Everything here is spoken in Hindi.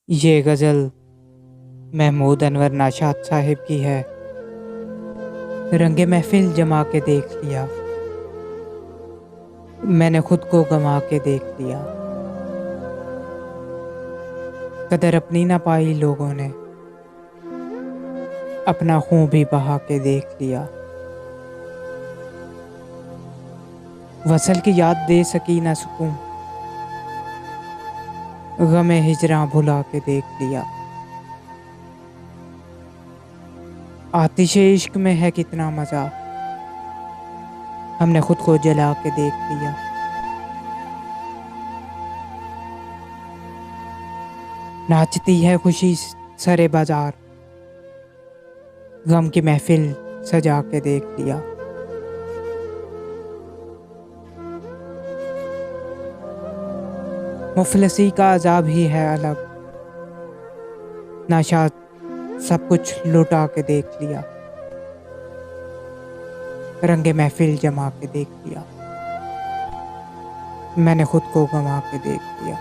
ये गज़ल महमूद अनवर नाशाद साहिब की है। रंगे महफिल जमा के देख लिया, मैंने खुद को गंवा के देख लिया। कदर अपनी ना पाई लोगों ने, अपना खून भी बहा के देख लिया। वसल की याद दे सकी ना सुकून, गमे हिजरा भुला के देख लिया। आतिशे इश्क में है कितना मजा, हमने खुद को जला के देख लिया। नाचती है खुशी सरे बाजार, गम की महफिल सजा के देख लिया। मुफलसी का अजाब ही है अलग, नाशाद सब कुछ लुटा के देख लिया। रंगे महफिल जमा के देख लिया, मैंने खुद को गंवा के देख लिया।